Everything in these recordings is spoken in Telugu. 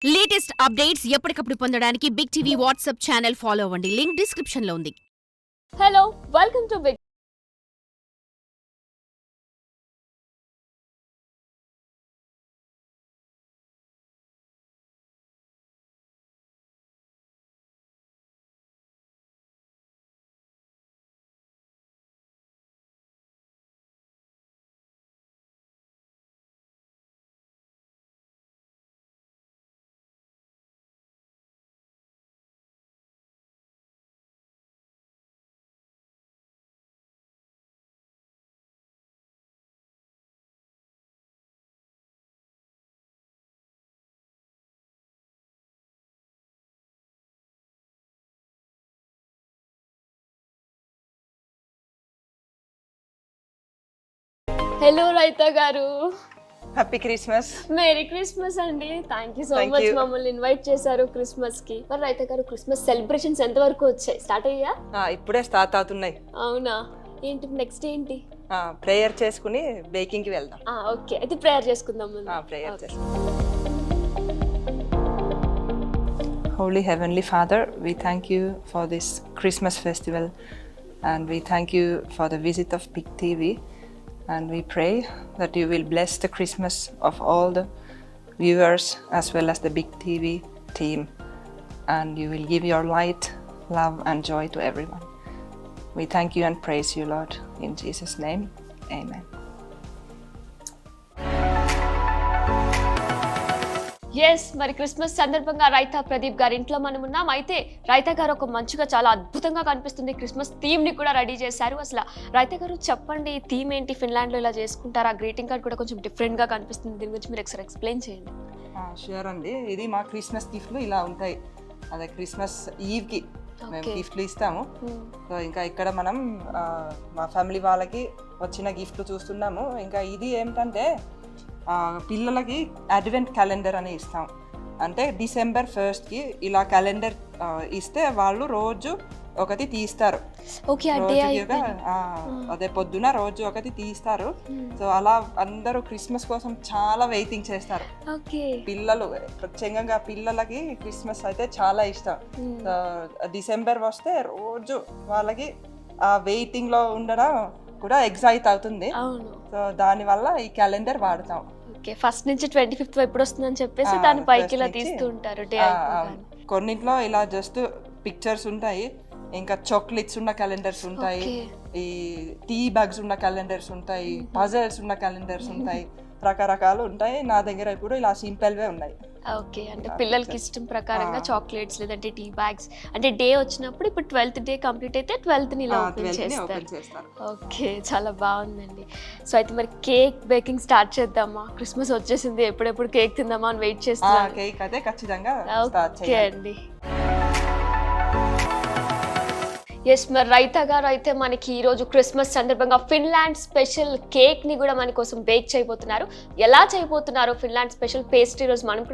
లేటెస్ట్ అప్డేట్స్ ఎప్పటికప్పుడు పొందడానికి big TV WhatsApp channel follow అవ్వండి. లింక్ డిస్క్రిప్షన్ లో ఉంది. Hello welcome to big hello Raitha గారు, హ్యాపీ క్రిస్మస్. మేరీ క్రిస్మస్ అండి. Thank you so Thank much you. మమ్మల్ని ఇన్వైట్ చేశారు క్రిస్మస్ కి. మరి రైతా గారు, క్రిస్మస్ సెలబ్రేషన్స్ ఎంత వరకు వచ్చాయి? స్టార్ట్ అయ్యా? ఇప్పుడే స్టార్ట్ అవుతున్నాయి. అవునా? ఏంటి నెక్స్ట్ ఏంటి? ప్రేయర్ చేసుకుని బేకింగ్ కి వెళ్దాం. ఓకే, అయితే ప్రేయర్ చేసుకుందాం ముందు. Prayer Okay. చేసుకుందాం. Holy Heavenly Father, we thank you for this Christmas festival and we thank you for the visit of Big TV, and we pray that you will bless the Christmas of all the viewers as well as the Big TV team, and you will give your light, love and joy to everyone. We thank you and praise you, Lord, in Jesus' name. Amen. Yes, మరి క్రిస్మస్ సందర్భంగా రైతా ప్రదీప్ గారి ఇంట్లో మనం ఉన్నాం. అయితే రైతా గారు ఒక మంచిగా చాలా అద్భుతంగా కనిపిస్తుంది క్రిస్మస్ థీమ్ ని కూడా రెడీ చేశారు. అసలు రైతా గారు చెప్పండి, థీమ్ ఏంటి? ఫిన్లాండ్ లో ఇలా చేసుకుంటారు. ఆ గ్రీటింగ్ కార్డ్ కూడా కొంచెం డిఫరెంట్ గా కనిపిస్తుంది. దీని గురించి మీరు ఒకసారి ఎక్స్ప్లెయిన్ చేయండి. షూర్ అండి. ఇది మా క్రిస్మస్ గిఫ్ట్లు ఇలా ఉంటాయి. అదే క్రిస్మస్ ఈవ్కి మేము గిఫ్ట్లు ఇస్తాము. సో ఇంకా ఇక్కడ మనం మా ఫ్యామిలీ వాళ్ళకి వచ్చిన గిఫ్ట్లు చూస్తున్నాము. ఇంకా ఇది ఏమిటంటే పిల్లలకి అడ్వెంట్ క్యాలెండర్ అని ఇస్తాం. అంటే డిసెంబర్ 1st ఇలా క్యాలెండర్ ఇస్తే వాళ్ళు రోజు ఒకటి తీస్తారు. అదే పొద్దున రోజు ఒకటి తీస్తారు. సో అలా అందరూ క్రిస్మస్ కోసం చాలా వెయిటింగ్ చేస్తారు. పిల్లలు ప్రత్యేకంగా పిల్లలకి క్రిస్మస్ అయితే చాలా ఇష్టం. సో డిసెంబర్ వస్తే రోజు వాళ్ళకి ఆ వెయిటింగ్ లో ఉండడం కూడా ఎగ్జైట్ అవుతుంది. సో దానివల్ల ఈ క్యాలెండర్ వాడతాం. ఫస్ట్ నుంచి 25th ఎప్పుడు వస్తుందని చెప్పేసి దాని పైకి ఇలా తీస్తూ ఉంటారు. కొన్నింట్లో ఇలా జస్ట్ పిక్చర్స్ ఉంటాయి, ఇంకా చాక్లెట్స్ ఉన్న క్యాలెండర్స్ ఉంటాయి, ఈ టీ బ్యాగ్స్ ఉన్న క్యాలెండర్స్ ఉంటాయి, పజల్స్ ఉన్న క్యాలెండర్స్ ఉంటాయి, రకరకాలు ఉంటాయి. నా దగ్గర ఇప్పుడు ఇలా సింపుల్వే ఉన్నాయి. ఓకే, అంటే పిల్లలకి ఇష్టం ప్రకారంగా చాక్లెట్స్ లేదంటే టీ బ్యాగ్స్. అంటే డే వచ్చినప్పుడు ఇప్పుడు 12th డే కంప్లీట్ అయితే 12th ఇలా ఓపెన్ చేస్తారు. ఓకే, చాలా బాగుందండి. సో అయితే మరి కేక్ బేకింగ్ స్టార్ట్ చేద్దామా? క్రిస్మస్ వచ్చేసింది, ఎప్పుడెప్పుడు కేక్ తిందామా అని వెయిట్ చేస్తున్నాను. కేక్ అయితే ఖచ్చితంగా ఓకే అండి. ఎస్, మరి రైతా గారు అయితే మనకి ఈరోజు క్రిస్మస్ సందర్భంగా ఫిన్లాండ్ స్పెషల్ కేక్ ని కూడా మన కోసం బేక్ చేయబోతున్నారు. ఎలా చేయబోతున్నారో ఫిన్లాండ్ స్పెషల్ పేస్ట్రీ రోజు మనం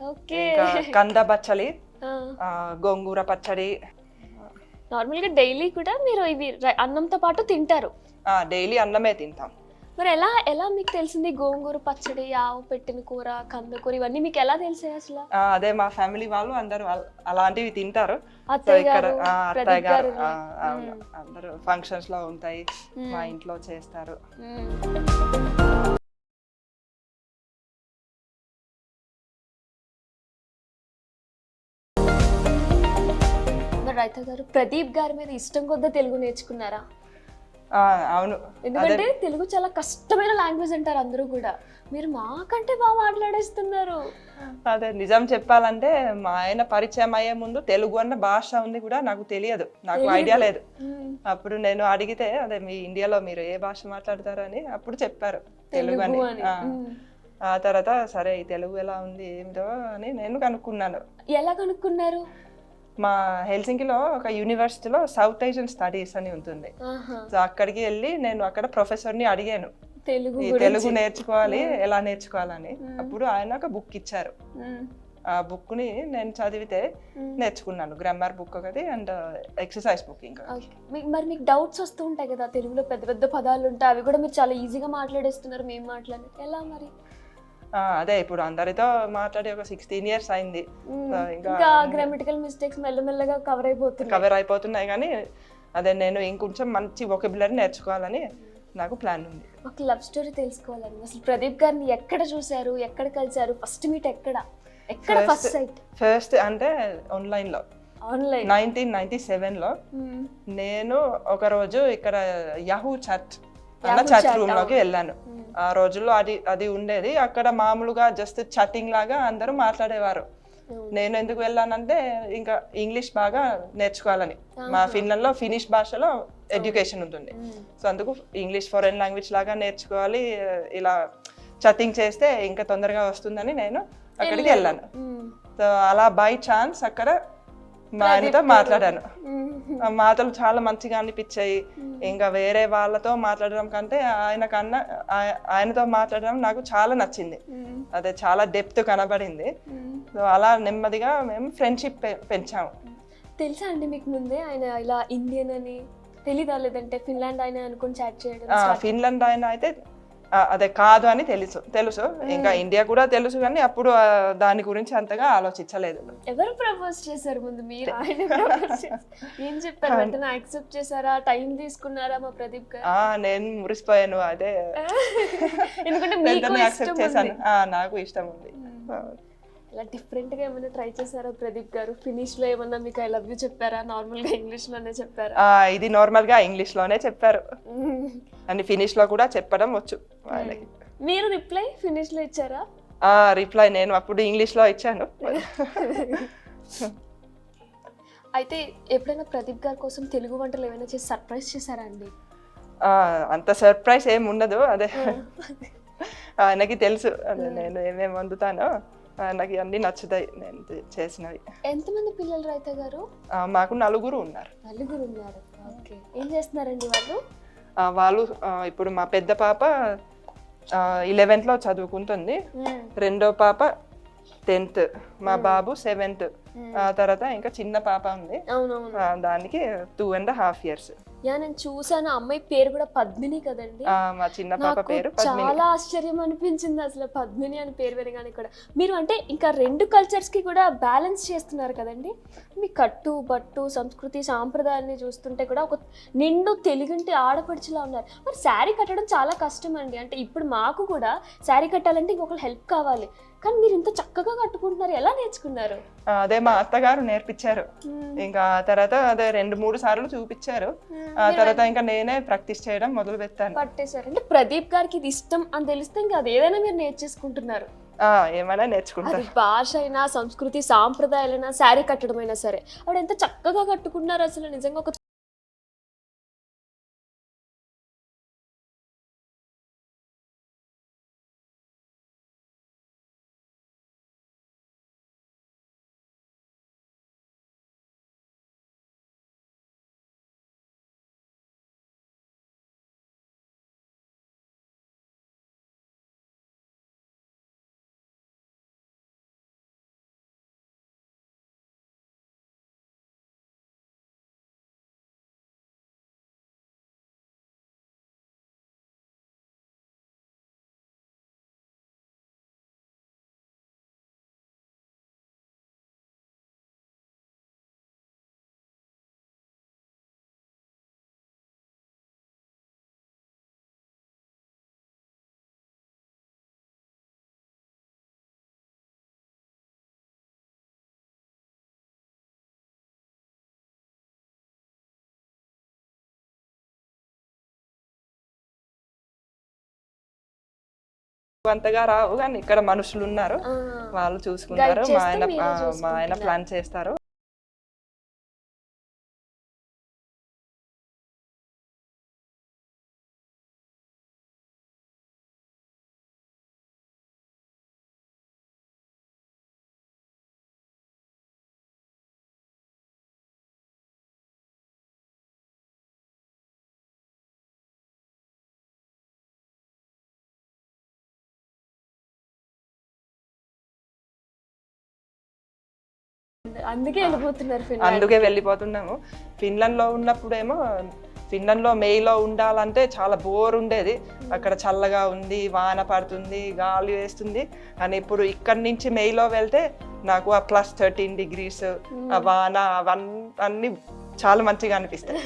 ఓకే. ఇంకా కంద బచ్చలి, గోంగూర పచ్చడి. నార్మల్గా డైలీ కూడా మీరు ఇవి అన్నంతో పాటు తింటారు. డైలీ అన్నమే తింటాం. మరి ఎలా ఎలా మీకు తెలిసింది గోంగూర పచ్చడి, ఆవు పెట్టిన కూర, కందకూర ఇవన్నీ మీకు ఎలా తెలిసాయి అసలు? అదే మా ఫ్యామిలీ వాళ్ళు అందరూ అలాంటివి తింటారు. సో అత్తయ్య ఇక్కడ గారు, అత్తయ్య ప్రదీప్ గారు గారు. అవును, అందరూ ఫంక్షన్స్ లో ఉంటాయి, మా ఇంట్లో చేస్తారు. మరి రైతా గారు ప్రదీప్ గారి మీద ఇష్టం కొద్దా తెలుగు నేర్చుకున్నారా? అవును, ఎందుకంటే తెలుగు చాలా కష్టమైన లాంగ్వేజ్ అంటారు అందరూ కూడా. మీరు మాకంటే బాగా మాట్లాడేస్తున్నారు. అదే నిజం చెప్పాలంటే మా ఆయన పరిచయం అయ్యే ముందు తెలుగు అన్న భాష ఉంది కూడా నాకు తెలియదు, నాకు ఐడియా లేదు. అప్పుడు నేను అడిగితే అదే మీ ఇండియాలో మీరు ఏ భాష మాట్లాడతారని అప్పుడు చెప్పారు తెలుగు అని. ఆ తర్వాత సరే ఈ తెలుగు ఎలా ఉంది ఏమిటో అని నేను కనుక్కున్నాను. ఎలా కనుక్కున్నారు? మా హెల్సింకిలో ఒక యూనివర్సిటీలో సౌత్ ఏషియన్ స్టడీస్ అని ఉంటుంది. సో అక్కడికి వెళ్ళి నేను అక్కడ ప్రొఫెసర్ని అడిగాను ఈ తెలుగు నేర్చుకోవాలి, ఎలా నేర్చుకోవాలని. అప్పుడు ఆయన ఒక బుక్ ఇచ్చారు. ఆ బుక్ ని నేను చదివితే నేర్చుకున్నాను. గ్రామర్ బుక్ ఒకటి అండ్ ఎక్సర్సైజ్ బుక్. ఇంకా మరి మీకు డౌట్స్ వస్తూ ఉంటాయి కదా, తెలుగులో పెద్ద పెద్ద పదాలు ఉంటాయి, అవి కూడా మీరు చాలా ఈజీగా మాట్లాడేస్తున్నారు. మేము మాట్లాడే ఎలా మరి? అదే ఇప్పుడు అందరితో మాట్లాడి ఒక 16 years అయింది. ఇంకా గ్రామటికల్ మిస్టేక్స్ మెల్లమెల్లగా కవర్ అయిపోతున్నాయి కానీ అదే నేను ఇంకొంచెం మంచి వొకాబులరీ నేర్చుకోవాలని నాకు ప్లాన్ ఉంది. ఒక లవ్ స్టోరీ తెలుసుకోవాలని. అసలు ప్రదీప్ గారిని ఎక్కడ చూసారు, ఎక్కడ కలిసారు, ఫస్ట్ మీట్ ఎక్కడ ఫస్ట్ సైట్? ఫస్ట్ అంటే ఆన్లైన్ 1997లో నేను ఒక రోజు ఇక్కడ యాహూ చాట్ రూమ్ లోకి వెళ్ళాను. ఆ రోజుల్లో అది ఉండేది. అక్కడ మామూలుగా జస్ట్ చాటింగ్ లాగా అందరూ మాట్లాడేవారు. నేను ఎందుకు వెళ్ళానంటే ఇంకా ఇంగ్లీష్ బాగా నేర్చుకోవాలని. మా ఫిన్లాండ్ లో ఫినిష్ భాషలో ఎడ్యుకేషన్ ఉంటుంది. సో అందుకు ఇంగ్లీష్ ఫారెన్ లాంగ్వేజ్ లాగా నేర్చుకోవాలి, ఇలా చాటింగ్ చేస్తే ఇంకా తొందరగా వస్తుందని నేను అక్కడికి వెళ్ళాను. సో అలా బై ఛాన్స్ అక్కడ మా ఆయనతో మాట్లాడాను. మాటలు చాలా మంచిగా అనిపించాయి. ఇంకా వేరే వాళ్ళతో మాట్లాడడం కంటే ఆయనతో మాట్లాడడం నాకు చాలా నచ్చింది. అదే చాలా డెప్త్ కనబడింది. సో అలా నెమ్మదిగా మేము ఫ్రెండ్షిప్ పెంచాము. తెలుసా అండి మీకు ముందే ఆయన ఇలా ఇండియన్ అని తెలీదా? లేదంటే ఫిన్లాండ్ ఆయన అనుకుని చాట్ చేయడం? ఫిన్లాండ్ ఆయన అయితే అదే కాదు అని తెలుసు. ఇంకా ఇండియా కూడా తెలుసు కానీ అప్పుడు దాని గురించి అంతగా ఆలోచించలేదు. ఎవరు ప్రపోజ్ చేశారు ముందు? మీరు? ఆయన ఏం చెప్పారు? వెంటనే యాక్సెప్ట్ చేశారా? టైం తీసుకున్నారా మా ప్రదీప్ గారు? నేను మురిసిపోయాను. అదే ఎందుకంటే యాక్సెప్ట్ చేశాను, నాకు ఇష్టం ఉంది. ఇలా డిఫరెంట్ గా ఏమైనా ట్రై చేశారా ప్రదీప్ గారు? ఫినిష్ లో ఏమన్నా మీకు ఐ లవ్ యూ చెప్పారా? నార్మల్ గా ఇంగ్లీష్ లోనే చెప్పారా? ఇది నార్మల్ గా ఇంగ్లీష్ లోనే చెప్పారు అని ఫినిష్ లో కూడా చెప్పడం వచ్చు వాళ్ళకి. మీరు రిప్లై ఫినిష్ లో ఇచ్చారా? రిప్లై నేను అప్పుడు ఇంగ్లీష్ లో ఇచ్చాను. అయితే ఎప్పుడైనా ప్రదీప్ గారి కోసం తెలుగు వంటలు ఏమైనా చేసి సర్ప్రైజ్ చేశారా అండి? అంత సర్ప్రైజ్ ఏమి ఉండదు. అదే ఆయనకి తెలుసు అదే నేను ఏమేమి వండుతానో, నాకు అన్ని నచ్చుతాయి నేను చేసినవి. ఎంతమంది పిల్లలు రైతా గారు? మాకు 4 ఉన్నారు. 4 ఉన్నారు. ఓకే. ఏం చేస్తున్నారండి వాళ్ళు? వాళ్ళు ఇప్పుడు మా పెద్ద పాప 11th లో చదువుకుంటుంది, రెండో పాప 10th, మా బాబు 7th. తర్వాత ఇంకా చిన్న పాప ఉంది, దానికి 2.5 years. నేను చూసాను. అమ్మాయి పేరు కూడా పద్మిని కదండి? మా చిన్న పాప పేరు చాలా ఆశ్చర్యం అనిపించింది అసలు పద్మిని అని పేరు వినగానే కూడా. మీరు అంటే ఇంకా 2 కల్చర్స్ కి కూడా బ్యాలెన్స్ చేస్తున్నారు కదండి. మీ కట్టు బట్టు సంస్కృతి సాంప్రదాయాన్ని చూస్తుంటే కూడా ఒక నిండు తెలుగుంటి ఆడపడుచులా ఉన్నారు. మరి శారీ కట్టడం చాలా కష్టం అండి. అంటే ఇప్పుడు మాకు కూడా శారీ కట్టాలంటే ఇంకొకరు హెల్ప్ కావాలి, కానీ మీరు ఇంత చక్కగా కట్టుకుంటున్నారు. ఎలా నేర్చుకున్నారు? అదే మా అత్తగారు నేర్పించారు. ఇంకా తర్వాత అదే 2-3 సార్లు చూపించారు. ఆ తర్వాత ఇంకా నేనే ప్రాక్టీస్ చేయడం మొదలు పెట్టాను. పట్టేశారు. అంటే ప్రదీప్ గారికి ఇది ఇష్టం అని తెలిస్తే ఇంకా అది ఏదైనా మీరు నేర్చేసుకుంటున్నారు. ఏమైనా నేర్చుకుంటారు. భాష అయినా సంస్కృతి సాంప్రదాయాలైనా శారీ కట్టడం అయినా సరే ఆవిడ ఎంత చక్కగా కట్టుకున్నారు అసలు. నిజంగా ఒక అంతగా రావు, కానీ ఇక్కడ మనుషులు ఉన్నారు, వాళ్ళు చూసుకుంటారు. మా ఆయన ప్లాన్ చేస్తారు. అందుకే వెళ్ళిపోతున్నారు అందుకే వెళ్ళిపోతున్నాము. ఫిన్లాండ్ లో ఉన్నప్పుడేమో ఫిన్లాండ్ లో మేలో ఉండాలంటే చాలా బోర్ ఉండేది. అక్కడ చల్లగా ఉంది, వాన పడుతుంది, గాలి వేస్తుంది. కానీ ఇప్పుడు ఇక్కడి నుంచి మేలో వెళ్తే నాకు ఆ +13 degrees ఆ వాన అవన్నీ చాలా మంచిగా అనిపిస్తాయి.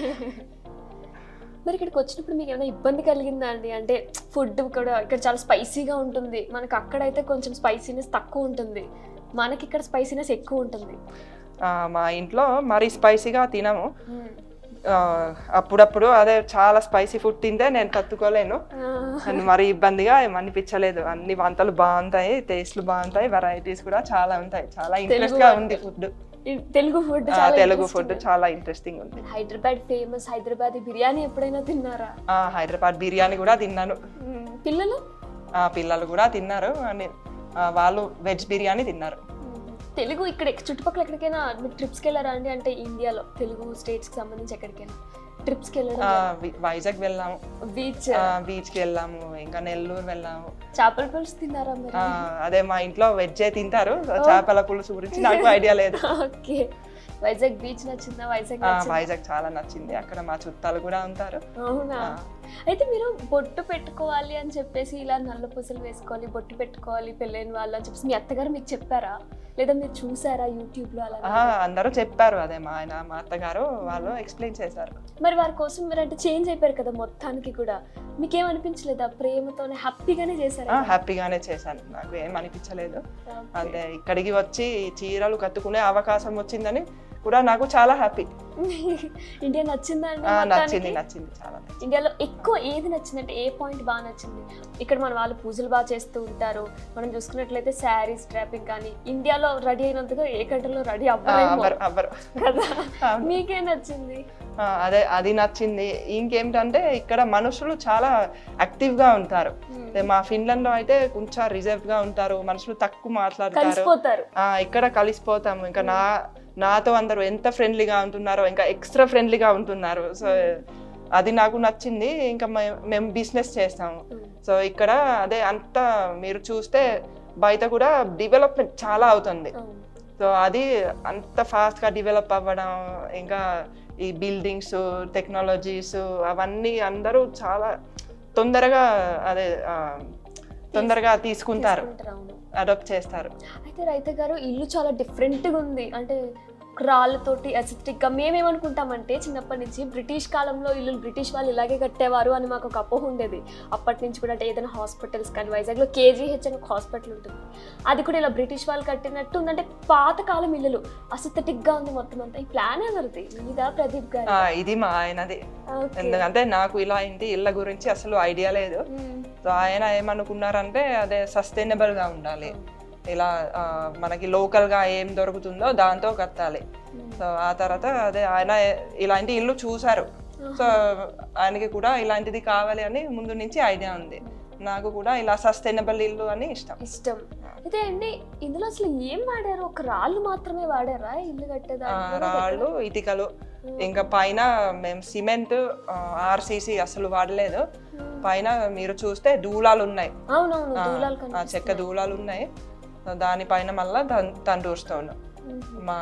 మరి ఇక్కడికి వచ్చినప్పుడు మీకు ఏమైనా ఇబ్బంది కలిగిందా అండి? అంటే ఫుడ్ కూడా ఇక్కడ చాలా స్పైసీగా ఉంటుంది, మనకి అక్కడైతే కొంచెం స్పైసీనెస్ తక్కువ ఉంటుంది, మనకి ఇక్కడ స్పైసీనెస్ ఎక్కువ ఉంటుంది. మా ఇంట్లో మరీ స్పైసీగా తినము. అప్పుడప్పుడు అదే చాలా స్పైసీ ఫుడ్ తింటే నేను తట్టుకోలేను. మరీ ఇబ్బందిగా అనిపించలేదు. అన్ని వంటలు బాగుంటాయి, టేస్ట్లు బాగుంటాయి, వెరైటీస్ కూడా చాలా ఉంటాయి. చాలా ఇంట్రెస్ట్ గా ఉంది ఫుడ్. తెలుగు ఫుడ్ చాలా ఇంట్రెస్టింగ్ ఉంది. హైదరాబాద్ ఫేమస్ హైదరాబాద్ బిర్యానీ ఎప్పుడైనా తిన్నారా? హైదరాబాద్ బిర్యానీ కూడా తిన్నాను. పిల్లలు కూడా తిన్నారు. వాళ్ళు వెజ్ బిర్యానీ తిన్నారు. తెలుగు ఇక్కడ చుట్టుపక్కల ఎక్కడికైనా మీరు ట్రిప్స్కి వెళ్ళారా అండి? అంటే ఇండియాలో తెలుగు స్టేట్స్కి సంబంధించి ఎక్కడికైనా ట్రిప్స్కి వెళ్ళడం? వైజాగ్ వెళ్ళాము, బీచ్కి వెళ్ళాము, ఇంకా నెల్లూరు వెళ్ళాము. చేపల పులుసు తిన్నారా మరి? అదే మా ఇంట్లో వెజ్ తింటారు, చేపల పులుసు గురించి నాకు ఐడియా లేదు. ఓకే, వైజాగ్ బీచ్ నచ్చిందా? వైజాగ్ చాలా నచ్చింది. అక్కడ మా చుట్టాలు కూడా ఉంటారు. అవునా? అయితే మీరు బొట్టు పెట్టుకోవాలి అని చెప్పేసి ఇలా నల్ల పూసలు వేసుకోవాలి, బొట్టు పెట్టుకోవాలి పెళ్ళైన వాళ్ళు అని చెప్పేసి మీ అత్తగారు మీకు చెప్పారా, లేదా మీరు చూసారా యూట్యూబ్ లో? అలా అందరూ చెప్పారు. అదే మా అత్తగారు వాళ్ళు ఎక్స్ప్లెయిన్ చేశారు. మరి వారి కోసం మీరు అంటే చేంజ్ అయిపోయారు కదా మొత్తానికి కూడా, మీకేమనిపించలేదా? ప్రేమతోనే హ్యాపీగానే చేశారు? హ్యాపీగానే చేశాను, నాకు ఏం అనిపించలేదు. అంటే ఇక్కడికి వచ్చి చీరలు కట్టుకునే అవకాశం వచ్చిందని కూడా నాకు చాలా హ్యాపీ. ఇండియా నచ్చిందా అండి? నచ్చింది చాలా. ఇండియాలో ఎక్కువ ఏది నచ్చిందంటే ఏ పాయింట్ బాగా నచ్చింది? ఇక్కడ మన వాళ్ళు పూజలు బాగా చేస్తూ ఉంటారు, మనం చూసుకున్నట్లయితే శారీస్ డ్రాపింగ్ కానీ ఇండియాలో రెడీ అయినంతగా ఏ గంటలో రెడీ అవ్వరు కదా. మీకేం నచ్చింది? అదే అది నచ్చింది. ఇంకేమిటంటే ఇక్కడ మనుషులు చాలా యాక్టివ్ గా ఉంటారు. మా ఫిన్లాండ్ లో అయితే కొంచెం రిజర్వ్ గా ఉంటారు, మనుషులు తక్కువ మాట్లాడతారు. ఇక్కడ కలిసిపోతాము. ఇంకా నాతో అందరూ ఎంత ఫ్రెండ్లీగా ఉంటున్నారో, ఇంకా ఎక్స్ట్రా ఫ్రెండ్లీగా ఉంటున్నారు. సో అది నాకు నచ్చింది. ఇంకా మేము బిజినెస్ చేస్తాము. సో ఇక్కడ అదే అంతా మీరు చూస్తే బయట కూడా డెవలప్మెంట్ చాలా అవుతుంది. సో అది అంత ఫాస్ట్గా డెవలప్ అవ్వడం, ఇంకా ఈ బిల్డింగ్స్, టెక్నాలజీస్ అవన్నీ అందరూ చాలా తొందరగా తీసుకుంటారు, అడాప్ట్ చేస్తారు. అయితే రైతు గారు ఇల్లు చాలా డిఫరెంట్గా ఉంది. అంటే రాళ్ళతోటి అసిస్టిక్గా మేమేమనుకుంటామంటే చిన్నప్పటి నుంచి బ్రిటిష్ కాలంలో ఇల్లు బ్రిటిష్ వాళ్ళు ఇలాగే కట్టేవారు అని మాకు ఒక అపోహ ఉండేది. అప్పటి నుంచి కూడా అంటే ఏదైనా హాస్పిటల్స్ కానీ వైజాగ్లో KGH అని ఒక హాస్పిటల్ ఉంటుంది, అది కూడా ఇలా బ్రిటిష్ వాళ్ళు కట్టినట్టు ఉందంటే పాతకాలం ఇల్లులు అసిస్టెటిక్గా ఉంది మొత్తం అంతా. ఈ ప్లాన్ ఎవరిది? మీదా ప్రదీప్ గారు? ఇది మా ఆయనది. ఎందుకంటే నాకు ఇలా ఇంటి ఇళ్ళ గురించి అసలు ఐడియా లేదు. సో ఆయన ఏమనుకున్నారంటే అదే సస్టైనబుల్ గా ఉండాలి, ఇలా మనకి లోకల్ గా ఏం దొరుకుతుందో దాంతో కట్టాలి. సో ఆ తర్వాత అదే ఆయన ఇలాంటి ఇల్లు చూసారు. సో ఆయనకి కూడా ఇలాంటిది కావాలి అని ముందు నుంచి ఐడియా ఉంది. నాకు కూడా ఇలా సస్టైనబుల్ ఇల్లు అని ఇష్టం. అయితే అండి ఇందులో అసలు ఏం వాడారు? ఒక రాళ్ళు మాత్రమే వాడారా ఇల్లు కట్టేదానికి? రాళ్ళు, ఇటుకలు, ఇంకా పైన మేము సిమెంట్, RCC అసలు వాడలేదు. పైన మీరు చూస్తే దూలాలు ఉన్నాయి, చెక్క దూలాలు ఉన్నాయి. దానిపైన మళ్ళా తండూర్ స్టోన్. మా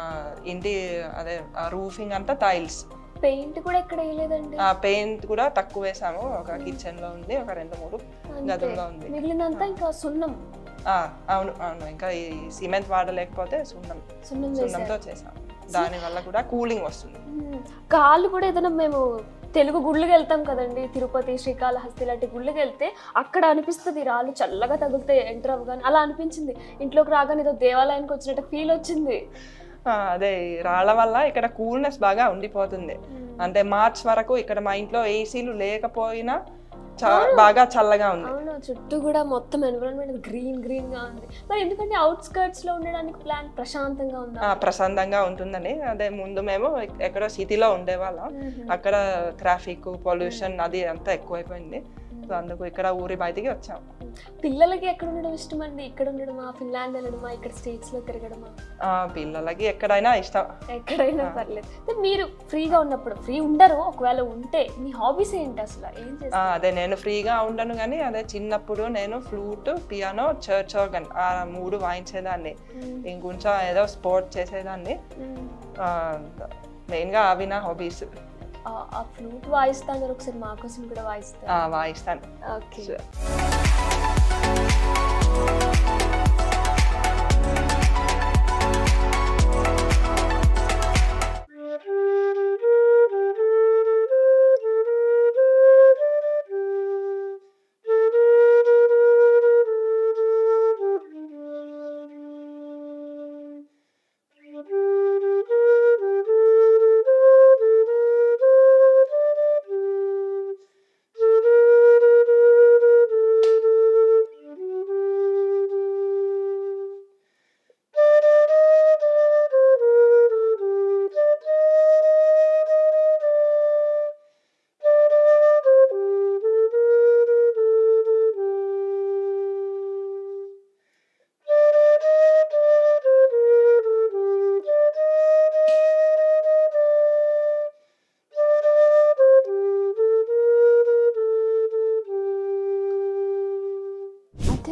ఇంటి అదే రూఫింగ్ అంతా టైల్స్. పెయింట్ కూడా ఎక్కడ వేయలేదండి? పెయింట్ కూడా తక్కువ వేసాము. ఒక కిచెన్ లో ఉంది, ఒక 2-3 గదుల్లో ఉంది, మిగిలినంతా ఇంకా సున్నం. అవును, ఇంకా ఈ సిమెంట్ వాడలేకపోతే సున్నంతో చేసాం. దాని వల్ల కూడా కూలింగ్ వస్తుంది. గాలి కూడా ఏదైనా మేము తెలుగు గుళ్ళకి వెళ్తాం కదండి, తిరుపతి, శ్రీకాళహస్తి లాంటి గుళ్ళకి వెళ్తే అక్కడ అనిపిస్తుంది రాళ్ళు చల్లగా తగిలితే ఎంటర్ అవ్వగానే. అలా అనిపించింది. ఇంట్లోకి రాగానే ఏదో దేవాలయానికి వచ్చినట్టు ఫీల్ వచ్చింది. అదే రాళ్ళ వల్ల ఇక్కడ కూల్నెస్ బాగా ఉండిపోతుంది. అంటే మార్చ్ వరకు ఇక్కడ మా ఇంట్లో ఏసీలు లేకపోయినా బాగా చల్లగా ఉంది. అవును, చుట్టూ కూడా మొత్తం ఎన్విరాన్మెంట్ గ్రీన్ గా ఉంది. మరి ఎందుకంటే అవుట్స్కర్ట్స్ లో ఉండడానికి ప్లాన్ ప్రశాంతంగా ఉందా? ప్రశాంతంగా ఉంటుందని. అదే ముందు మేము ఎక్కడో సిటీలో ఉండేవాళ్ళం, అక్కడ ట్రాఫిక్ పొల్యూషన్ అది అంతా ఎక్కువైపోయింది. సో అందుకు ఇక్కడ ఊరి బయటికి వచ్చాం. పిల్లలకి ఎక్కడ ఉండడం ఇష్టం అండి? ఇక్కడ ఉండడమా, ఫిన్లాండ్ వెళ్ళడమా, ఇక్కడ స్టేట్స్ లో తిరగడమా? పిల్లలకి ఎక్కడైనా ఇష్టం, ఎక్కడైనా పర్లేదు. మీరు ఫ్రీగా ఉన్నప్పుడు, ఫ్రీ ఉండరు ఒకవేళ ఉంటే, మీ హాబీస్ ఏంటి అసలు? ఏం చేస్తారు? అదే నేను ఫ్రీగా ఉండను కానీ అదే చిన్నప్పుడు నేను ఫ్లూట్, పియానో, చర్చ్ ఆర్గన్ ఆ 3 వాయించేదాన్ని. ఇంకొంచెం ఏదో స్పోర్ట్ చేసేదాన్ని. మెయిన్గా అవి నా హాబీస్. ఆ ఫ్లూట్ వాయిస్తాను, ఒకసారి మా కోసం కూడా వాయిస్తాను. వాయిస్తాను. ఓకే.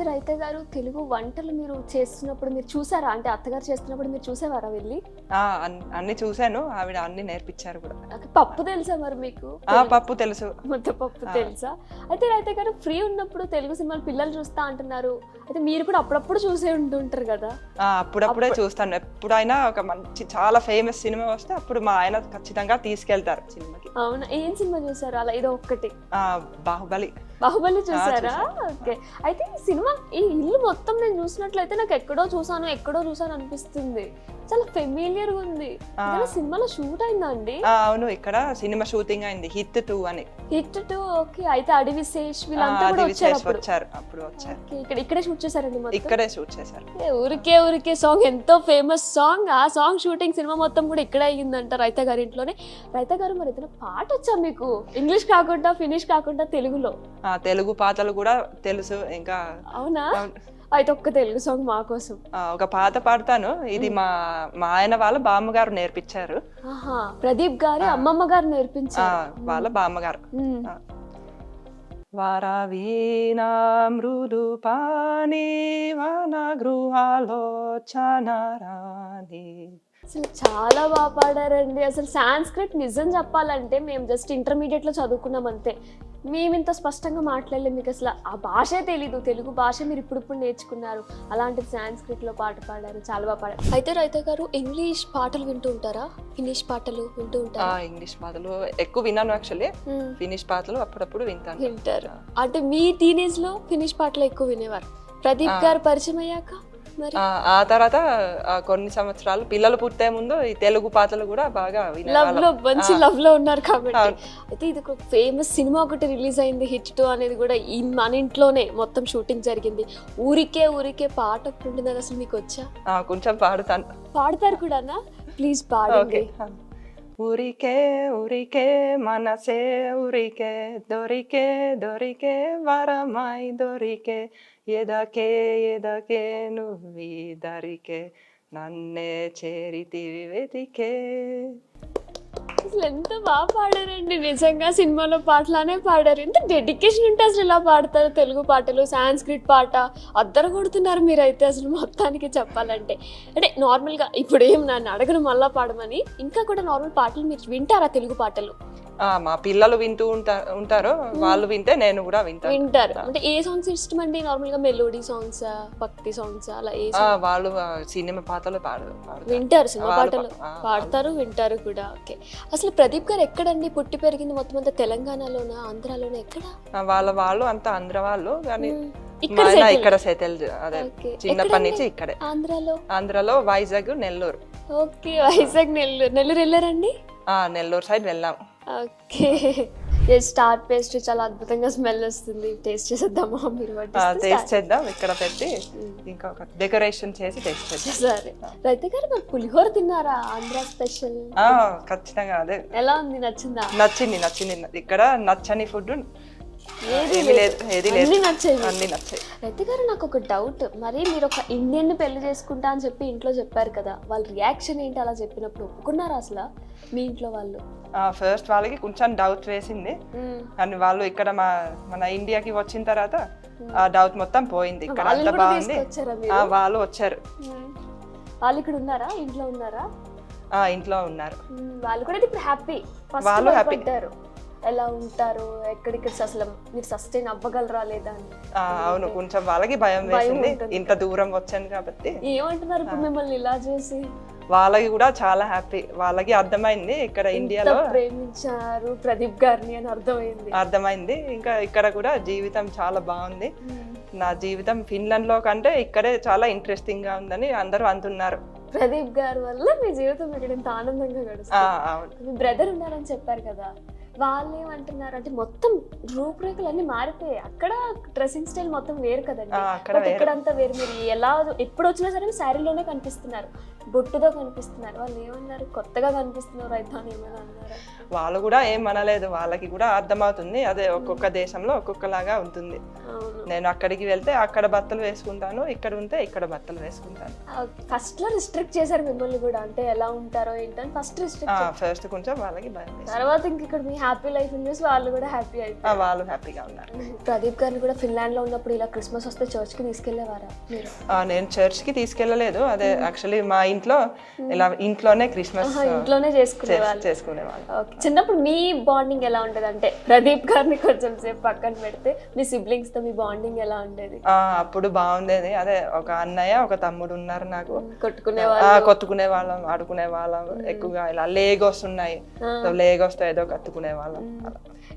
రైత గారు, తెలుగు వంటలు మీరు చేస్తున్నప్పుడు మీరు చూసారా? అంటే అత్తగారు చేస్తున్నప్పుడు మీరు చూసేవారా వెళ్ళి? అన్ని చూసాను, ఆవిడ అన్ని నేర్పించారు కూడా. పప్పు తెలుసా మరి మీకు? పప్పు తెలుసు, ముద్దపప్పు తెలుసా? అయితే రైత గారు, ఫ్రీ ఉన్నప్పుడు తెలుగు సినిమాలు పిల్లలు చూస్తా అంటున్నారు, అయితే మీరు కూడా అప్పుడప్పుడు చూసే ఉంటుంటారు కదా? అప్పుడప్పుడే చూస్తాను. ఎప్పుడైనా ఒక మంచి చాలా ఫేమస్ సినిమా వస్తే అప్పుడు మా ఆయన ఖచ్చితంగా తీసుకెళ్తారు సినిమాకి. అవునా? ఏం సినిమా చూసారు అలా? ఏదో ఒక్కటి. బాహుబలి. బాహుబలి చూసారా? ఓకే. అయితే ఈ సినిమా, ఈ ఇల్లు మొత్తం నేను చూసినట్లయితే నాకు ఎక్కడో చూసాను అనిపిస్తుంది. చాలా ఫెమిలియర్ గా ఉంది. సినిమాలో షూట్ అయిందా అండి? అవును, ఇక్కడ సినిమా షూటింగ్ అయింది, హిట్ 2 అని. హిట్ 2. ఓకే. అయితే అడివిశేష్ వీళ్ళంతా కూడా వచ్చారు అప్పుడు వచ్చారు. ఇక్కడే షూట్ చేశారండి మొత్తం? ఇక్కడే షూట్ చేశారు. ఊరికే సాంగ్, ఎంతో ఫేమస్ సాంగ్. ఆ సాంగ్ షూటింగ్ సినిమా మొత్తం కూడా ఇక్కడే అయ్యిందంట రైత గారి ఇంట్లోనే. రైత గారు, మరి ఏదైనా పాట వచ్చా మీకు? ఇంగ్లీష్ కాకుండా, ఫినిష్ కాకుండా తెలుగులో? తెలుగు పాటలు కూడా తెలుసు. ఇంకా అవునా? అయితే ఒక్క తెలుగు సాంగ్ మా కోసం. ఒక పాట పాడతాను. ఇది మా ఆయన వాళ్ళ బామ్మగారు నేర్పించారు. ప్రదీప్ గారి అమ్మమ్మ గారు నేర్పించారు. వాళ్ళ బామ్మగారు. వరవీణా మృదు పాని వన గృహాలో చనరాని. అసలు చాలా బాగా పాడారండి. అసలు సాంస్క్రిట్ నిజం చెప్పాలంటే మేము జస్ట్ ఇంటర్మీడియట్ లో చదువుకున్నాం అంతే. మేము ఇంత స్పష్టంగా మాట్లాడలేము. మీకు అసలు ఆ భాషే తెలీదు. తెలుగు భాష మీరు ఇప్పుడు నేర్చుకున్నారు, అలాంటిది సాంస్క్రిట్ లో పాట పాడారు. చాలా బాగా పాడారు. అయితే రైత గారు, ఇంగ్లీష్ పాటలు వింటూ ఉంటారా? ఫినిష్ పాటలు వింటూ ఉంటారా? ఇంగ్లీష్ పాటలు ఎక్కువ విన్నాను యాక్చువల్లీ. ఫినిష్ పాటలు అప్పుడప్పుడు వింటారు. అంటే మీ టీనేజ్ లో ఫినిష్ పాటలు ఎక్కువ వినేవారు. ప్రదీప్ గారు పరిచయం అయ్యాక ఆ తర్వాత కొన్ని సంవత్సరాలు పిల్లలు పుట్టే ముందు ఈ తెలుగు పాటలు కూడా బాగా మంచి లవ్ లో ఉన్నారు కాబట్టి. అయితే ఇది ఒక ఫేమస్ సినిమా ఒకటి రిలీజ్ అయింది, హిట్ 2 అనేది కూడా మన ఇంట్లోనే మొత్తం షూటింగ్ జరిగింది. ఊరికే పాట ఒకటి ఉంటుంది, అసలు మీకు వచ్చా? కొంచెం పాడతారు కూడానా? ప్లీజ్ పాడండి. ఊరికే మనసే ఊరికే దొరికే వరమై దొరికే ఎదకే నువ్వి దరికే నన్నే చేరితివి వెతికే. అసలు ఎంత బాగా పాడారండి నిజంగా. సినిమాలో పాటలానే పాడారు. ఎంత డెడికేషన్ ఉంటే అసలు ఇలా పాడతారు తెలుగు పాటలు. సాంస్క్రిట్ పాట అద్దరు కొడుతున్నారు మీరైతే అసలు మొత్తానికి చెప్పాలంటే. అంటే నార్మల్గా ఇప్పుడు ఏం నన్ను అడగను మళ్ళా పాడమని, ఇంకా కూడా నార్మల్ పాటలు మీరు వింటారా తెలుగు పాటలు? మా పిల్లలు వింటూ ఉంటారు, వాళ్ళు వింటే నేను కూడా వింటారు. అంటే ఏ సాంగ్స్ ఇష్టం అండి? నార్మల్ గా మెలోడీ సాంగ్స్, భక్తి సాంగ్స్, అలా ఏ? వాళ్ళు సినిమా పాటలు వింటారు, సినిమా పాటలు పాడతారు, వింటారు కూడా. ఓకే. అసలు ప్రదీప్ గారు ఎక్కడండి పుట్టి పెరిగింది? మొత్తం అంతా తెలంగాణలోనా, ఆంధ్రాలోనా, ఎక్కడ? వాళ్ళు అంతా ఆంధ్ర వాళ్ళు, కానీ ఇక్కడ సెటిల్. అదే చిన్నప్పటి నుంచి ఇక్కడే. ఆంధ్రాలో వైజాగ్, నెల్లూరు. ఓకే. వైజాగ్, నెల్లూరు వెళ్ళారండి? నెల్లూరు సైడ్ వెళ్ళాం. ఓకే. స్టార్ పేస్ట్రీ చాలా అద్భుతంగా స్మెల్ వస్తుంది, టేస్ట్ చేసేద్దామా మీరు టేస్ట్ చేద్దాం ఇక్కడ పెట్టి, ఇంకా ఒక డెకరేషన్ చేసి టేస్ట్ చేద్దాం. సరే రైతే గారు, మరి పులిహోర తిన్నారా? ఆంధ్ర స్పెషల్. ఖచ్చితంగా అదే. ఎలా ఉంది, నచ్చిందా? నచ్చింది. ఇక్కడ నచ్చని ఫుడ్ ఏది లేదు, ఏది లేదు, అన్ని నచ్చాయి. అన్ని నచ్చాయి. రైతే గారు, నాకు ఒక డౌట్, మరి మీరు ఒక ఇండియన్ ని పెళ్లి చేసుకుంటా అని చెప్పి ఇంట్లో చెప్పారు కదా, వాళ్ళ రియాక్షన్ ఏంటి అలా చెప్పినప్పుడు? ఒప్పుకున్నారా అసలు మీ ఇంట్లో వాళ్ళు? ఫస్ట్ వాళ్ళకి కొంచెం డౌట్ వేసింది, కానీ వాళ్ళు ఇక్కడ మన ఇండియాకి వచ్చిన తర్వాత ఆ డౌట్ మొత్తం పోయింది. ఇక్కడ అంతా బాగుంది. వాళ్ళు వచ్చారు. వాళ్ళు ఇక్కడ ఉన్నారా? ఇంట్లో ఉన్నారా? ఇంట్లో ఉన్నారు. వాళ్ళు కూడా ఇప్పుడు హ్యాపీ. వాళ్ళు హ్యాపీ. ఎలా ఉంటారు, ఎక్కడికి అసలు మీరు సస్టైన్ అవ్వగలరా లేదా అని? అవును, కొంచెం వాళ్ళకి భయం వేసింది, ఇంత దూరం వచ్చాను కాబట్టి. ఏమంటున్నారు ఇప్పుడు మిమ్మల్ని ఇలా చూసి? వాళ్ళకి కూడా చాలా హ్యాపీ. వాళ్ళకి అర్థమైంది ఇక్కడ ఇండియాలో ప్రేమించారు ప్రదీప్ గారిని అని అర్థమైంది. ఇంకా ఇక్కడ కూడా జీవితం చాలా బాగుంది. నా జీవితం ఫిన్లాండ్ లో కంటే ఇక్కడే చాలా ఇంట్రెస్టింగ్ గా ఉందని అందరూ అంటున్నారు. ప్రదీప్ గారి వల్ల మీ జీవితం ఇక్కడ ఇంత ఆనందంగా గడుస్తుంది. మీ బ్రదర్ ఉన్నారని చెప్పారు కదా, వాళ్ళు ఏమంటున్నారు అంటే మొత్తం రూపురేఖలు అన్ని మారిపోయాయి. అక్కడ డ్రెస్సింగ్ స్టైల్ మొత్తం వేరు కదండి, బట్ ఇక్కడ అంతా వేరు. మీరు ఎలా ఎప్పుడు వచ్చినా సరే శారీలోనే కనిపిస్తున్నారు, బొట్టుతో కనిపిస్తున్నారు. వాళ్ళు ఏమన్నారు, కొత్తగా కనిపిస్తున్నారు రైతు అని ఏమైనా అన్నారు? వాళ్ళు కూడా ఏం అనలేదు, వాళ్ళకి కూడా అర్థమవుతుంది. అదే ఒక్కొక్క దేశంలో ఒక్కొక్కలాగా ఉంటుంది. నేను అక్కడికి వెళ్తే అక్కడ బట్టలు వేసుకుంటాను, ఇక్కడ ఉంటే ఇక్కడ బట్టలు వేసుకుంటాను. ఫస్ట్ లో రిస్ట్రిక్ట్ చేశారు మిమ్మల్ని కూడా, అంటే ఎలా ఉంటారో ఏంటని ఫస్ట్ ఫస్ట్ కొంచెం వాళ్ళకి భయం. తర్వాత ఇంక ఇక్కడ మీ హ్యాపీ లైఫ్ చూసి వాళ్ళు కూడా హ్యాపీ అయిపోయారు. వాళ్ళు హ్యాపీగా ఉన్నారు. ప్రదీప్ గారిని కూడా ఫిన్లాండ్ లో ఉన్నప్పుడు ఇలా క్రిస్మస్ వస్తే చర్చ్ కి తీసుకెళ్లేవారా మీరు? నేను చర్చ్ కి తీసుకెళ్లలేదు. అదే యాక్చువల్లీ మా ఇంట్లో ఇలా ఇంట్లోనే క్రిస్మస్ ఇంట్లోనే చేసుకునేవాళ్ళు. చిన్నప్పుడు మీ బాండింగ్ ఎలా ఉండేది? అంటే ప్రదీప్ గారిని కొంచెం సేపు పక్కన పెడితే మీ సిబ్లింగ్స్ తో మీ బాండింగ్ ఎలా ఉండేది? అప్పుడు బాగుండేది. అదే ఒక అన్నయ్య ఒక తమ్ముడు ఉన్నారు నాకు. కొట్టుకునే వాళ్ళం, ఆడుకునే వాళ్ళం. ఎక్కువగా ఇలా లేగోస్ ఉన్నాయి, లేగోస్ తో ఏదో కట్టుకునే వాళ్ళం.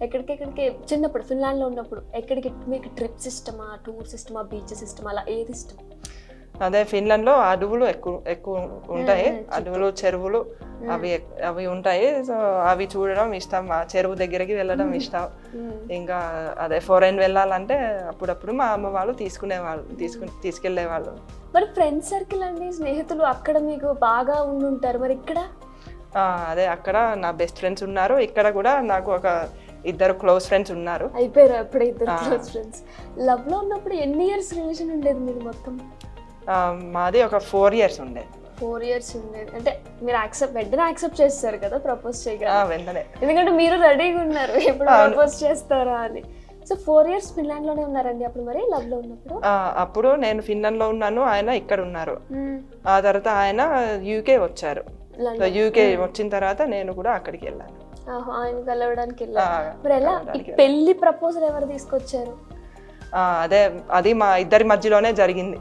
ఎక్కడికెక్కడికి చిన్నప్పుడు ఫిన్లాండ్ లో ఉన్నప్పుడు ఎక్కడికి మీకు ట్రిప్ సిస్టమా, టూర్ సిస్టమా, బీచ్ సిస్టమా, అలా ఏది ఇష్టం? అదే ఫిన్లాండ్ లో అడవులు ఎక్కువ ఉంటాయి, అడవులు చెరువులు అవి ఉంటాయి. సో అవి చూడడం ఇష్టం, ఆ చెరువు దగ్గరికి వెళ్ళడం ఇష్టం. ఇంకా అదే ఫారెన్ వెళ్ళాలంటే అప్పుడప్పుడు మా అమ్మ వాళ్ళు తీసుకెళ్లే వాళ్ళు. మరి ఫ్రెండ్స్ సర్కిల్ అండి, స్నేహితులు అక్కడ మీకు బాగా ఉండుంటారు, మరి ఇక్కడ? అదే అక్కడ నా బెస్ట్ ఫ్రెండ్స్ ఉన్నారు, ఇక్కడ కూడా నాకు ఒక ఇద్దరు క్లోజ్ ఫ్రెండ్స్ ఉన్నారు. అయిపోయారు అప్పుడే ఇద్దరు క్లోజ్ ఫ్రెండ్స్. లవ్ లో ఉన్నప్పుడు ఎన్ని ఇయర్స్ రిలేషన్ ఉండేది మీరు మొత్తం? మాది ఒక 4 years ఉండేది. 4 years ఉండేది అంటే మీరు వెంటనే యాక్సెప్ట్ చేస్తారు కదా ప్రపోజ్ చేయగా? వెంటనే, ఎందుకంటే మీరు రెడీగా ఉన్నారు ఎప్పుడు ప్రపోజ్ చేస్తారా అని. సో 4 years ఫిన్లాండ్ లోనే ఉన్నారండి అప్పుడు? మరి లవ్ లో ఉన్నప్పుడు? అప్పుడు నేను ఫిన్లాండ్ లో ఉన్నాను, ఆయన ఇక్కడ ఉన్నారు. ఆ తర్వాత ఆయన యూకే వచ్చారు. యూకే వచ్చిన తర్వాత నేను కూడా అక్కడికి వెళ్ళాను. ఆయన కలవడానికి వెళ్ళాను. మరి ఎలా పెళ్లి ప్రపోజల్ ఎవరు తీసుకొచ్చారు? అదే అది మా ఇద్దరి మధ్యలోనే జరిగింది.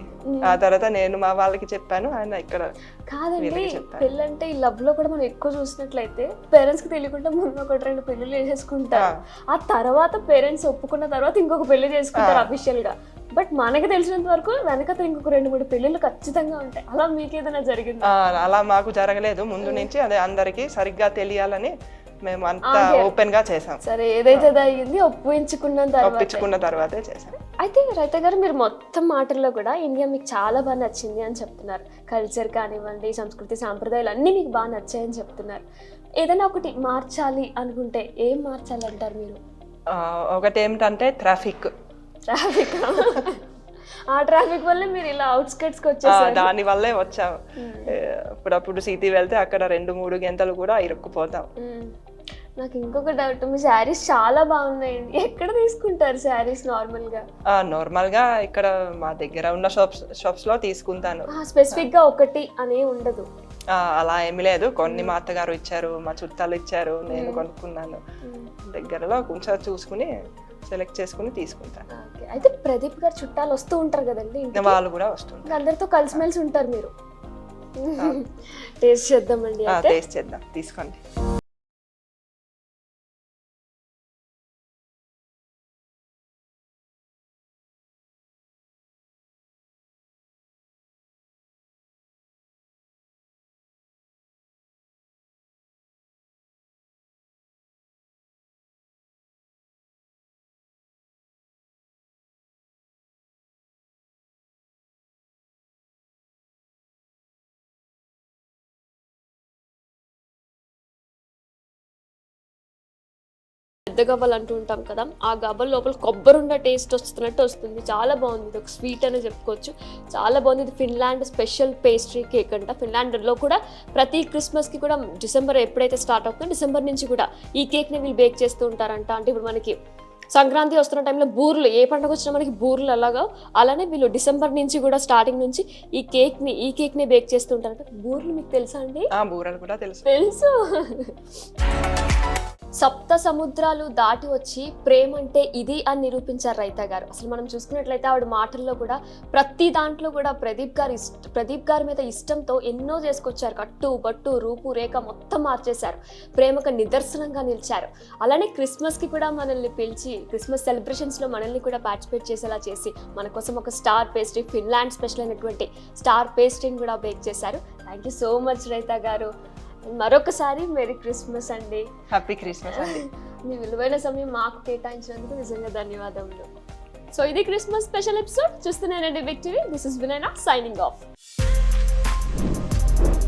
ఆ తర్వాత నేను మా వాళ్ళకి చెప్పాను, ఆయన ఇక్కడ. కాదండి, పెళ్ళి అంటే ఈ లవ్ లో కూడా మనం ఎక్కువ చూసినట్లయితే పేరెంట్స్ కి తెలియకుండా ముందు 1-2 పెళ్లిళ్ళు చేసేసుకుంటారు. ఆ తర్వాత పేరెంట్స్ ఒప్పుకున్న తర్వాత ఇంకొక పెళ్లి చేసుకుంటారు అఫీషియల్ గా. బట్ మనకి తెలిసినంత వరకు వెనకత ఇంకొక 2-3 పెళ్లిళ్ళు ఖచ్చితంగా ఉంటాయి. అలా మీకు ఏదైనా జరిగింది? అలా మాకు జరగలేదు ముందు నుంచి. అదే అందరికి సరిగ్గా తెలియాలని మేము అంతా ఓపెన్ గా చేసాం. సరే, ఏదైతే అయింది ఒప్పించుకున్న తర్వాతే చేసాం. అయితే రైతే గారు, మీరు మొత్తం మాటల్లో కూడా ఇండియా మీకు చాలా బాగా నచ్చింది అని చెప్తున్నారు. కల్చర్ కానివ్వండి, సంస్కృతి సాంప్రదాయాలు అన్నీ మీకు బాగా నచ్చాయని చెప్తున్నారు. ఏదైనా ఒకటి మార్చాలి అనుకుంటే ఏం మార్చాలి అంటారు మీరు? ఒకటి ఏమిటంటే ట్రాఫిక్. ఆ ట్రాఫిక్ వల్లే మీరు ఇలా అవుట్స్కట్స్ కి వచ్చేసారు? దాని వల్లే వచ్చాం. అప్పుడప్పుడు సిటీ వెళ్తే అక్కడ 2-3 గంటలు కూడా ఇరుక్కుపోతాం. నాకు ఇంకొక డౌట్, మీ శారీస్ చాలా బాగున్నాయండి, ఎక్కడ తీసుకుంటారు శారీస్ నార్మల్ గా? ఇక్కడ మా దగ్గర ఉన్న షాప్స్ లో తీసుకుంటాను. స్పెసిఫిక్ గా ఒకటి అనే ఉండదు? అలా ఏమి లేదు, కొన్ని మా అత్తగారు ఇచ్చారు, మా చుట్టాలు ఇచ్చారు, నేను కొనుక్కున్నాను. దగ్గరలో కొంచెం చూసుకుని సెలెక్ట్ చేసుకుని తీసుకుంటాను. అయితే ప్రదీప్ గారు చుట్టాలు వస్తూ ఉంటారు కదండి, వాళ్ళు కూడా వస్తుంటారు. అందరితో కలిసిమెలిసి ఉంటారు మీరు? టేస్ట్ చేద్దామండి. టేస్ట్ చేద్దాం, తీసుకోండి. పెద్ద గవ్వలు అంటూ ఉంటాం కదా, ఆ గవ్వల లోపల కొబ్బరి ఉన్న టేస్ట్ వస్తున్నట్టు వస్తుంది. చాలా బాగుంది, ఇది ఒక స్వీట్ అనే చెప్పుకోవచ్చు. చాలా బాగుంది. ఇది ఫిన్లాండ్ స్పెషల్ పేస్ట్రీ కేక్ అంట. ఫిన్లాండ్లో కూడా ప్రతి క్రిస్మస్కి కూడా డిసెంబర్ ఎప్పుడైతే స్టార్ట్ అవుతుందో డిసెంబర్ నుంచి కూడా ఈ కేక్ని వీళ్ళు బేక్ చేస్తూ ఉంటారంట. అంటే ఇప్పుడు మనకి సంక్రాంతి వస్తున్న టైంలో బూర్లు, ఏ పండుగ వచ్చినా మనకి బూర్లు అలాగా, అలానే వీళ్ళు డిసెంబర్ నుంచి కూడా స్టార్టింగ్ నుంచి ఈ కేక్ని బేక్ చేస్తూ ఉంటారంట. బూర్లు మీకు తెలుసా అండి? బూరలు కూడా తెలుసు. సప్త సముద్రాలు దాటి వచ్చి ప్రేమ అంటే ఇది అని నిరూపించారు రైతా గారు. అసలు మనం చూసుకున్నట్లయితే ఆవిడ మాటల్లో కూడా ప్రతి దాంట్లో కూడా ప్రదీప్ గారి మీద ఇష్టంతో ఎన్నో చేసుకొచ్చారు. కట్టు బట్టు రూపు రేఖ మొత్తం మార్చేశారు. ప్రేమకు నిదర్శనంగా నిలిచారు. అలానే క్రిస్మస్కి కూడా మనల్ని పిలిచి క్రిస్మస్ సెలబ్రేషన్స్లో మనల్ని కూడా పార్టిసిపేట్ చేసేలా చేసి మన కోసం ఒక స్టార్ పేస్ట్రీ, ఫిన్లాండ్ స్పెషల్ అయినటువంటి స్టార్ పేస్ట్రీని కూడా బేక్ చేశారు. Thank you so much raita గారు. మరొకసారి మెరీ క్రిస్మస్ అండి. హ్యాపీ క్రిస్మస్ అండి. మీ విలువైన సమయం మాకు కేటాయించినందుకు నిజంగా ధన్యవాదములు. సో ఇది క్రిస్మస్ స్పెషల్ ఎపిసోడ్. చూస్తున్నానండి big TV. This is Vinayana signing off.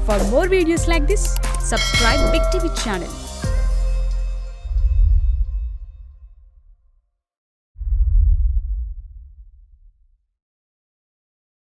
For more videos like this, subscribe Big TV channel.